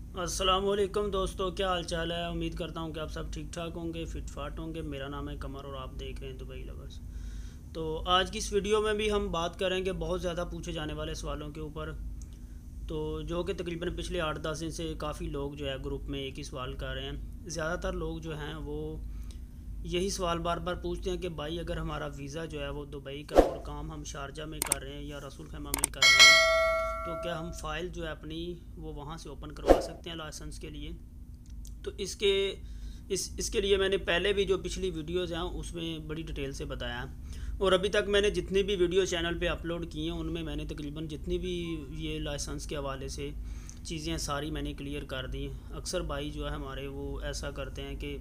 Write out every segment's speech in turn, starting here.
अस्सलामुअलैकुम दोस्तों, क्या हाल चाल है। उम्मीद करता हूँ कि आप सब ठीक ठाक होंगे, फिट फाट होंगे। मेरा नाम है कमर और आप देख रहे हैं दुबई लवर्स। तो आज की इस वीडियो में भी हम बात करेंगे बहुत ज़्यादा पूछे जाने वाले सवालों के ऊपर। तो जो कि तकरीबन पिछले 8-10 दिन से काफ़ी लोग जो है ग्रुप में एक ही सवाल कर रहे हैं। ज़्यादातर लोग जो हैं वो यही सवाल बार बार पूछते हैं कि भाई अगर हमारा वीज़ा जो है वो दुबई का और काम हम शारजा में कर रहे हैं या रसूल खैमा में कर रहे हैं, तो क्या हम फ़ाइल जो है अपनी वो वहाँ से ओपन करवा सकते हैं लाइसेंस के लिए। तो इसके लिए मैंने पहले भी जो पिछली वीडियोज़ हैं उसमें बड़ी डिटेल से बताया है। और अभी तक मैंने जितनी भी वीडियो चैनल पे अपलोड की हैं उनमें मैंने तकरीबन जितनी भी ये लाइसेंस के हवाले से चीज़ें सारी मैंने क्लियर कर दी। अक्सर भाई जो है हमारे वो ऐसा करते हैं कि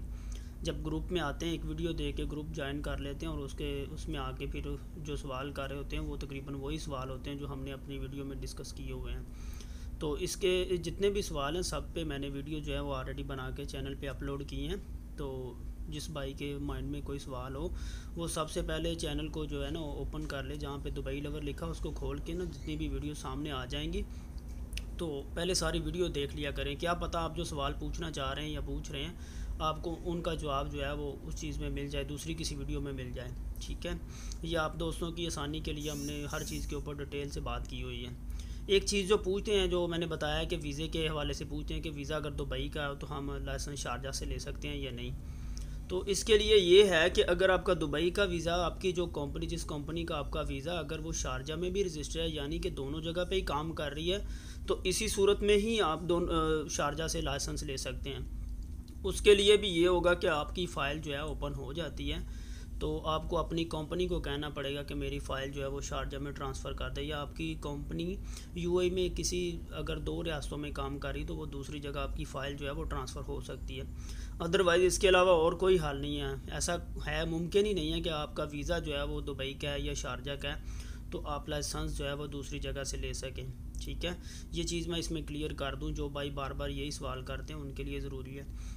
जब ग्रुप में आते हैं एक वीडियो देख के ग्रुप ज्वाइन कर लेते हैं और उसमें आके फिर जो सवाल कर रहे होते हैं वो तकरीबन वही सवाल होते हैं जो हमने अपनी वीडियो में डिस्कस किए हुए हैं। तो इसके जितने भी सवाल हैं सब पे मैंने वीडियो जो है वो ऑलरेडी बना के चैनल पे अपलोड किए हैं। तो जिस भाई के माइंड में कोई सवाल हो वो सबसे पहले चैनल को जो है ना ओपन कर ले, जहाँ पे दुबई लवर लिखा उसको खोल के ना जितनी भी वीडियो सामने आ जाएंगी तो पहले सारी वीडियो देख लिया करें। क्या पता आप जो सवाल पूछना चाह रहे हैं या पूछ रहे हैं आपको उनका जवाब जो है वो उस चीज़ में मिल जाए, दूसरी किसी वीडियो में मिल जाए। ठीक है, ये आप दोस्तों की आसानी के लिए हमने हर चीज़ के ऊपर डिटेल से बात की हुई है। एक चीज़ जो पूछते हैं, जो मैंने बताया कि वीज़े के हवाले से पूछते हैं कि वीज़ा अगर दुबई का हो तो हम लाइसेंस शारजा से ले सकते हैं या नहीं। तो इसके लिए ये है कि अगर आपका दुबई का वीज़ा, आपकी जो कंपनी जिस कंपनी का आपका वीज़ा अगर वो शारजा में भी रजिस्टर है यानी कि दोनों जगह पे ही काम कर रही है, तो इसी सूरत में ही आप दोनों शारजा से लाइसेंस ले सकते हैं। उसके लिए भी ये होगा कि आपकी फ़ाइल जो है ओपन हो जाती है, तो आपको अपनी कंपनी को कहना पड़ेगा कि मेरी फ़ाइल जो है वो शारजा में ट्रांसफ़र कर दे, या आपकी कंपनी यूएई में किसी अगर दो रियासतों में काम कर रही तो वो दूसरी जगह आपकी फ़ाइल जो है वो ट्रांसफ़र हो सकती है। अदरवाइज़ इसके अलावा और कोई हल नहीं है। ऐसा है, मुमकिन ही नहीं है कि आपका वीज़ा जो है वो दुबई का है या शारजा का है तो आप लाइसेंस जो है वो दूसरी जगह से ले सकें। ठीक है, ये चीज़ मैं इसमें क्लियर कर दूं, जो भाई बार बार यही सवाल करते हैं उनके लिए ज़रूरी है।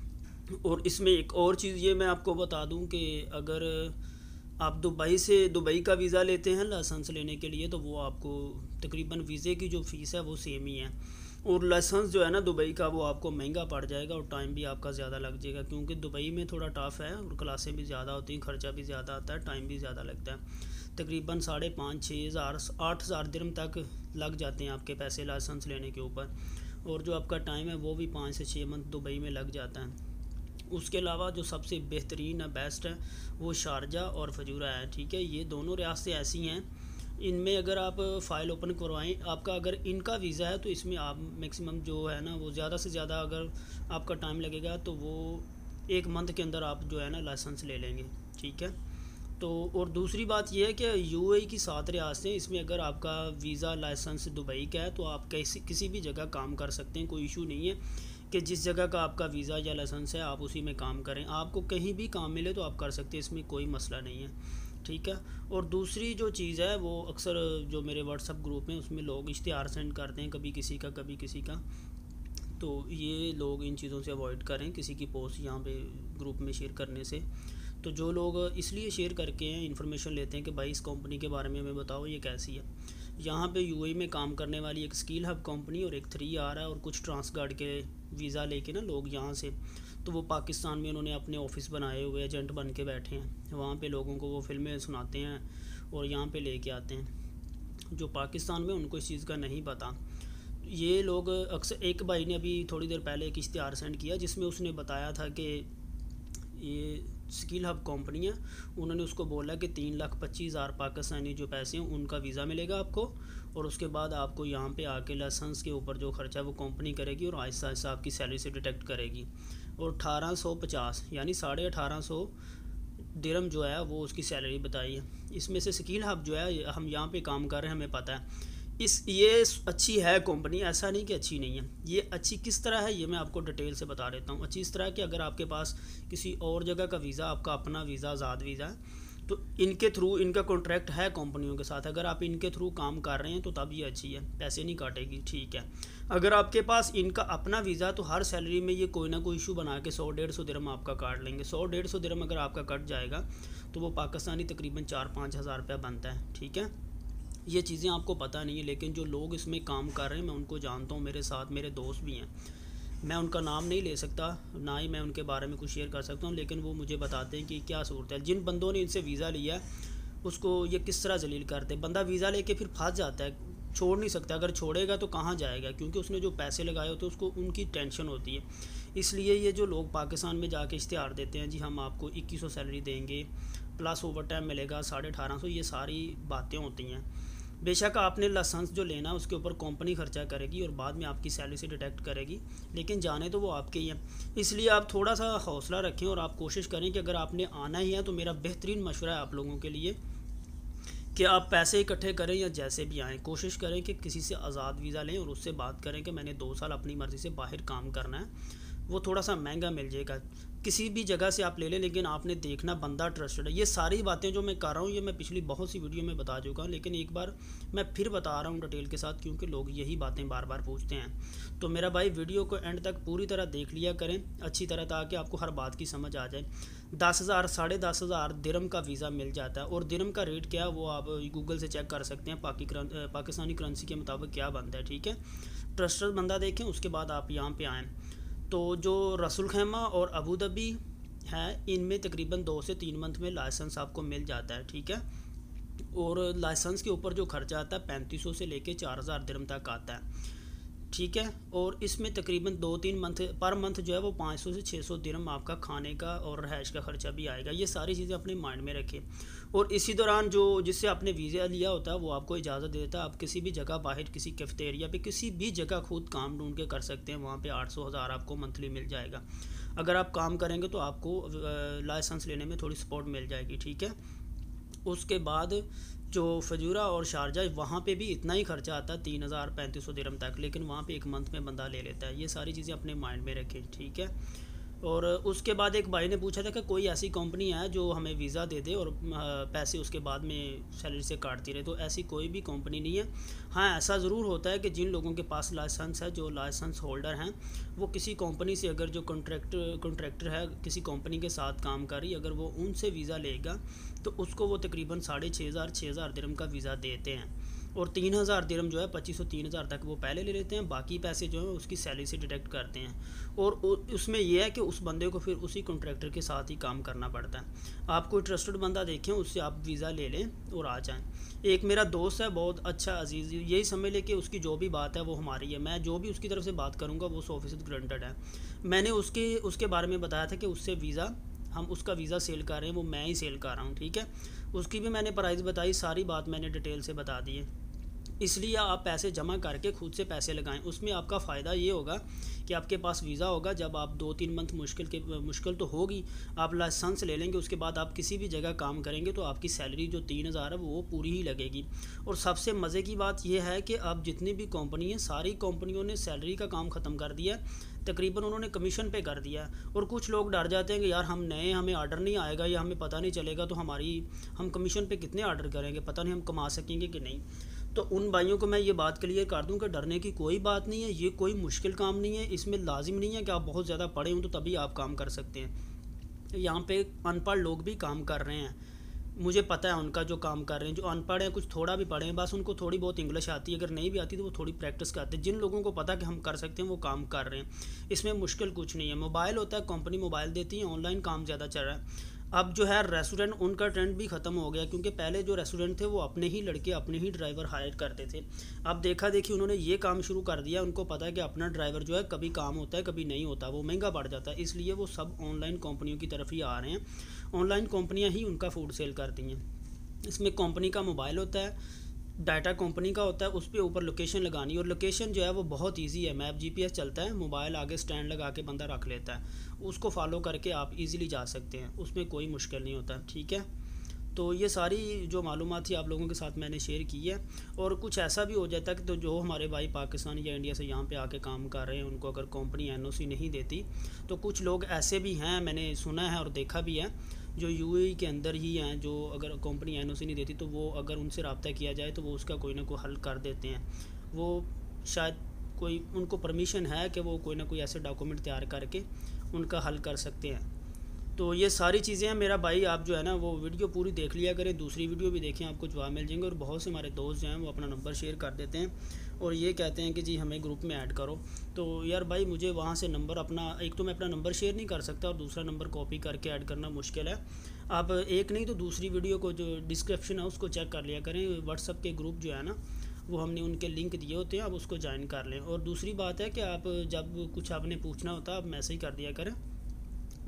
और इसमें एक और चीज़ ये मैं आपको बता दूं कि अगर आप दुबई का वीज़ा लेते हैं लाइसेंस लेने के लिए तो वो आपको तकरीबन वीज़े की जो फ़ीस है वो सेम ही है। और लाइसेंस जो है ना दुबई का वो आपको महंगा पड़ जाएगा और टाइम भी आपका ज़्यादा लग जाएगा, क्योंकि दुबई में थोड़ा टफ है और क्लासें भी ज़्यादा होती हैं, ख़र्चा भी ज़्यादा आता है, टाइम भी ज़्यादा लगता है। तकरीबन 5,500 6,000 8,000 दिरहम तक लग जाते हैं आपके पैसे लाइसेंस लेने के ऊपर। और जो आपका टाइम है वो भी 5 से 6 मंथ दुबई में लग जाता है। उसके अलावा जो सबसे बेहतरीन है, बेस्ट है, वो शारजा और फजूरा है। ठीक है, ये दोनों रियासतें ऐसी हैं, इनमें अगर आप फ़ाइल ओपन करवाएं, आपका अगर इनका वीज़ा है तो इसमें आप मैक्सिमम जो है ना वो ज़्यादा से ज़्यादा अगर आपका टाइम लगेगा तो वो 1 मंथ के अंदर आप जो है ना लाइसेंस ले लेंगे। ठीक है, तो और दूसरी बात यह है कि यूएई की 7 रियासतें, इसमें अगर आपका वीज़ा लाइसेंस दुबई का है तो आप किसी भी जगह काम कर सकते हैं, कोई इशू नहीं है कि जिस जगह का आपका वीज़ा या लाइसेंस है आप उसी में काम करें। आपको कहीं भी काम मिले तो आप कर सकते हैं, इसमें कोई मसला नहीं है। ठीक है, और दूसरी जो चीज़ है वो अक्सर जो मेरे व्हाट्सअप ग्रुप में उसमें लोग इश्तिहार सेंड करते हैं, कभी किसी का कभी किसी का। तो ये लोग इन चीज़ों से अवॉइड करें किसी की पोस्ट यहाँ पे ग्रुप में शेयर करने से। तो जो लोग इसलिए शेयर करके हैं इन्फॉर्मेशन लेते हैं कि भाई इस कंपनी के बारे में हमें बताओ ये कैसी है। यहाँ पे यूएई में काम करने वाली एक स्किल हब कंपनी और एक 3R है और कुछ ट्रांसगार्ड के वीज़ा लेके ना लोग यहाँ से, तो वो पाकिस्तान में उन्होंने अपने ऑफिस बनाए हुए एजेंट बन के बैठे हैं, वहाँ पे लोगों को वो फिल्में सुनाते हैं और यहाँ पे लेके आते हैं। जो पाकिस्तान में उनको इस चीज़ का नहीं पता। ये लोग अक्सर, एक भाई ने अभी थोड़ी देर पहले एक इश्तिहार सेंड किया जिसमें उसने बताया था कि ये स्किल हब कंपनी है, उन्होंने उसको बोला कि 3,25,000 पाकिस्तानी जो पैसे हैं उनका वीज़ा मिलेगा आपको, और उसके बाद आपको यहाँ पे आके लाइसेंस के ऊपर जो खर्चा वो कंपनी करेगी और आहिस्ता आहिस्ता आपकी सैलरी से डिटेक्ट करेगी। और 1850 यानी 1850 दिरहम जो है वो उसकी सैलरी बताई है। इसमें से स्किल हब जो है हम यहाँ पे काम कर रहे हैं हमें पता है। ये अच्छी है कंपनी, ऐसा नहीं कि अच्छी नहीं है। ये अच्छी किस तरह है ये मैं आपको डिटेल से बता देता हूँ। अच्छी इस तरह कि अगर आपके पास किसी और जगह का वीज़ा, आपका अपना वीज़ा, आज़ाद वीज़ा है, तो इनके थ्रू, इनका कॉन्ट्रैक्ट है कंपनियों के साथ, अगर आप इनके थ्रू काम कर रहे हैं तो तब ये अच्छी है, पैसे नहीं काटेगी। ठीक है, अगर आपके पास इनका अपना वीज़ा तो हर सैलरी में ये कोई ना कोई इशू बना के 100-150 दिरहम आपका काट लेंगे। 100-150 दिरहम अगर आपका कट जाएगा तो वो पाकिस्तानी तकरीबन 4-5 हज़ार रुपया बनता है। ठीक है, ये चीज़ें आपको पता नहीं है, लेकिन जो लोग इसमें काम कर रहे हैं मैं उनको जानता हूँ, मेरे साथ मेरे दोस्त भी हैं। मैं उनका नाम नहीं ले सकता, ना ही मैं उनके बारे में कुछ शेयर कर सकता हूँ, लेकिन वो मुझे बताते हैं कि क्या सूरत है। जिन बंदों ने इनसे वीज़ा लिया उसको ये किस तरह जलील करते हैं। बंदा वीज़ा लेके फिर फंस जाता है, छोड़ नहीं सकता। अगर छोड़ेगा तो कहाँ जाएगा, क्योंकि उसने जो पैसे लगाए होते हैं उसको उनकी टेंशन होती है। इसलिए ये जो लोग पाकिस्तान में जाके इश्तिहार देते हैं, जी हम आपको 2100 सैलरी देंगे प्लस ओवर टाइम मिलेगा 1850, ये सारी बातें होती हैं। बेशक आपने लाइसेंस जो लेना उसके ऊपर कंपनी खर्चा करेगी और बाद में आपकी सैलरी से डिडक्ट करेगी, लेकिन जाने तो वो आपके ही हैं। इसलिए आप थोड़ा सा हौसला रखें और आप कोशिश करें कि अगर आपने आना ही है तो मेरा बेहतरीन मशवरा है आप लोगों के लिए कि आप पैसे इकट्ठे करें या जैसे भी आएँ, कोशिश करें कि किसी से आज़ाद वीज़ा लें और उससे बात करें कि मैंने 2 साल अपनी मर्ज़ी से बाहर काम करना है। वो थोड़ा सा महंगा मिल जाएगा, किसी भी जगह से आप ले लें, लेकिन आपने देखना बंदा ट्रस्टेड है। ये सारी बातें जो मैं कर रहा हूँ ये मैं पिछली बहुत सी वीडियो में बता चुका हूँ, लेकिन एक बार मैं फिर बता रहा हूँ डिटेल के साथ, क्योंकि लोग यही बातें बार बार पूछते हैं। तो मेरा भाई वीडियो को एंड तक पूरी तरह देख लिया करें अच्छी तरह, ताकि आपको हर बात की समझ आ जाए। 10,000 10,500 दिरहम का वीज़ा मिल जाता है, और दिरहम का रेट क्या है वो आप गूगल से चेक कर सकते हैं, पाकिस्तानी करेंसी के मुताबिक क्या बनता है। ठीक है, ट्रस्टेड बंदा देखें, उसके बाद आप यहाँ पे आएँ। तो जो रसूल खैमा और अबू धाबी है, इनमें तकरीबन 2 से 3 मंथ में लाइसेंस आपको मिल जाता है। ठीक है, और लाइसेंस के ऊपर जो खर्चा आता है 3500 से लेके 4000 दिरहम तक आता है। ठीक है, और इसमें तकरीबन 2-3 मंथ पर मंथ जो है वो 500 से 600 दिरहम आपका खाने का और रहायश का खर्चा भी आएगा। ये सारी चीज़ें अपने माइंड में रखें। और इसी दौरान जो जिससे आपने वीज़ा लिया होता है वो आपको इजाज़त देता है, आप किसी भी जगह बाहर किसी कैफेटेरिया पे किसी भी जगह खुद काम ढूंढ के कर सकते हैं। वहाँ पे 800-1000 आपको मंथली मिल जाएगा। अगर आप काम करेंगे तो आपको लाइसेंस लेने में थोड़ी सपोर्ट मिल जाएगी। ठीक है, उसके बाद जो फजूरा और शारजा वहाँ पे भी इतना ही खर्चा आता है 3,000-3,500 दिरहम तक, लेकिन वहाँ पे एक मंथ में बंदा ले लेता है। ये सारी चीज़ें अपने माइंड में रखें। ठीक है, और उसके बाद एक भाई ने पूछा था कि कोई ऐसी कंपनी है जो हमें वीज़ा दे दे और पैसे उसके बाद में सैलरी से काटती रहे। तो ऐसी कोई भी कंपनी नहीं है। हाँ, ऐसा ज़रूर होता है कि जिन लोगों के पास लाइसेंस है, जो लाइसेंस होल्डर हैं, वो किसी कंपनी से अगर जो कॉन्ट्रैक्टर है किसी कंपनी के साथ काम कर रही, अगर वो उनसे वीज़ा लेगा तो उसको वो तकरीबन 6,500 दिरहम का वीज़ा देते हैं। और 3,000 दिरहम जो है 2500-3,000 तक वो पहले ले लेते हैं, बाकी पैसे जो है उसकी सैलरी से डिडक्ट करते हैं। और उसमें यह है कि उस बंदे को फिर उसी कॉन्ट्रैक्टर के साथ ही काम करना पड़ता है। आप कोई ट्रस्टेड बंदा देखें, उससे आप वीज़ा ले लें और आ जाएं। एक मेरा दोस्त है बहुत अच्छा अजीज़, यही समझ ले कि उसकी जो भी बात है वो हमारी है। मैं जो भी उसकी तरफ से बात करूँगा वो 100% ग्रांटेड है। मैंने उसके बारे में बताया था कि उससे वीज़ा हम उसका वीज़ा सेल कर रहे हैं, वो मैं ही सेल कर रहा हूँ। ठीक है, उसकी भी मैंने प्राइस बताई, सारी बात मैंने डिटेल से बता दी है। इसलिए आप पैसे जमा करके खुद से पैसे लगाएं। उसमें आपका फ़ायदा ये होगा कि आपके पास वीज़ा होगा। जब आप 2-3 मंथ मुश्किल तो होगी, आप लाइसेंस ले लेंगे, उसके बाद आप किसी भी जगह काम करेंगे तो आपकी सैलरी जो 3,000 है वो पूरी ही लगेगी। और सबसे मज़े की बात यह है कि अब जितनी भी कंपनी है, सारी कंपनियों ने सैलरी का काम ख़त्म कर दिया है, तकरीबन उन्होंने कमीशन पे कर दिया है। और कुछ लोग डर जाते हैं कि यार हम नए, हमें आर्डर नहीं आएगा या हमें पता नहीं चलेगा तो हम कमीशन पे कितने आर्डर करेंगे, पता नहीं हम कमा सकेंगे कि नहीं। तो उन भाइयों को मैं ये बात क्लियर कर दूं कि डरने की कोई बात नहीं है, ये कोई मुश्किल काम नहीं है। इसमें लाजिम नहीं है कि आप बहुत ज़्यादा पढ़े हों तो तभी आप काम कर सकते हैं। यहाँ पे अनपढ़ लोग भी काम कर रहे हैं, मुझे पता है उनका जो काम कर रहे हैं। जो अनपढ़ हैं, कुछ थोड़ा भी पढ़े हैं, बस उनको थोड़ी बहुत इंग्लिश आती है, अगर नहीं भी आती तो वो थोड़ी प्रैक्टिस करते हैं। जिन लोगों को पता कि हम कर सकते हैं वो काम कर रहे हैं, इसमें मुश्किल कुछ नहीं है। मोबाइल होता है, कंपनी मोबाइल देती है, ऑनलाइन काम ज़्यादा चल रहा है। अब जो है रेस्टोरेंट, उनका ट्रेंड भी ख़त्म हो गया, क्योंकि पहले जो रेस्टोरेंट थे वो अपने ही लड़के अपने ही ड्राइवर हायर करते थे। अब देखा देखी उन्होंने ये काम शुरू कर दिया। उनको पता है कि अपना ड्राइवर जो है कभी काम होता है कभी नहीं होता, वो महंगा पड़ जाता है, इसलिए वो सब ऑनलाइन कंपनियों की तरफ ही आ रहे हैं। ऑनलाइन कंपनियाँ ही उनका फूड सेल करती हैं। इसमें कंपनी का मोबाइल होता है, डाटा कंपनी का होता है, उस पर ऊपर लोकेशन लगानी, और लोकेशन जो है वो बहुत इजी है। मैप जीपीएस चलता है, मोबाइल आगे स्टैंड लगा के बंदा रख लेता है, उसको फॉलो करके आप इजीली जा सकते हैं, उसमें कोई मुश्किल नहीं होता। ठीक है, तो ये सारी जो मालूमात थी आप लोगों के साथ मैंने शेयर की है। और कुछ ऐसा भी हो जाता है कि तो जो हमारे भाई पाकिस्तान या इंडिया से यहाँ पे आके काम कर रहे हैं, उनको अगर कंपनी एनओसी नहीं देती, तो कुछ लोग ऐसे भी हैं, मैंने सुना है और देखा भी है, जो यूएई के अंदर ही हैं, जो अगर कंपनी एनओसी नहीं देती तो वो अगर उनसे रब्ता किया जाए तो वो उसका कोई ना कोई हल कर देते हैं। वो शायद कोई उनको परमिशन है कि वो कोई ना कोई ऐसे डॉक्यूमेंट तैयार करके उनका हल कर सकते हैं। तो ये सारी चीज़ें हैं मेरा भाई, आप जो है ना वो वीडियो पूरी देख लिया करें, दूसरी वीडियो भी देखें, आपको जवाब मिल जाएंगे। और बहुत से हमारे दोस्त जो हैं वो अपना नंबर शेयर कर देते हैं, और ये कहते हैं कि जी हमें ग्रुप में ऐड करो। तो यार भाई मुझे वहाँ से नंबर अपना, एक तो मैं अपना नंबर शेयर नहीं कर सकता और दूसरा नंबर कॉपी करके ऐड करना मुश्किल है। आप एक नहीं तो दूसरी वीडियो को जो डिस्क्रिप्शन है उसको चेक कर लिया करें। व्हाट्सअप के ग्रुप जो है ना वो हमने उनके लिंक दिए होते हैं, आप उसको ज्वाइन कर लें। और दूसरी बात है कि आप जब कुछ आपने पूछना होता है आप मैसेज कर दिया करें,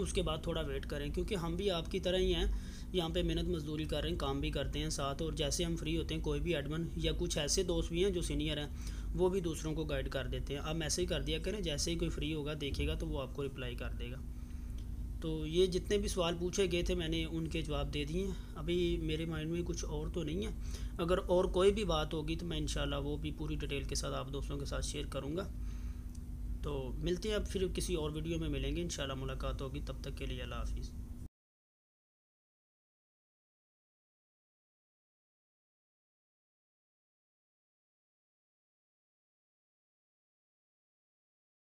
उसके बाद थोड़ा वेट करें, क्योंकि हम भी आपकी तरह ही हैं, यहाँ पे मेहनत मजदूरी कर रहे हैं, काम भी करते हैं साथ। और जैसे हम फ्री होते हैं कोई भी एडमिन या कुछ ऐसे दोस्त भी हैं जो सीनियर हैं वो भी दूसरों को गाइड कर देते हैं। आप मैसेज कर दिया करें, जैसे ही कोई फ्री होगा देखेगा तो वो आपको रिप्लाई कर देगा। तो ये जितने भी सवाल पूछे गए थे मैंने उनके जवाब दे दिए हैं। अभी मेरे माइंड में कुछ और तो नहीं है। अगर और कोई भी बात होगी तो मैं इंशाल्लाह वो भी पूरी डिटेल के साथ आप दोस्तों के साथ शेयर करूँगा। तो मिलते हैं अब फिर किसी और वीडियो में मिलेंगे इंशाल्लाह, मुलाकात होगी। तब तक के लिए अल्लाह हाफिज़।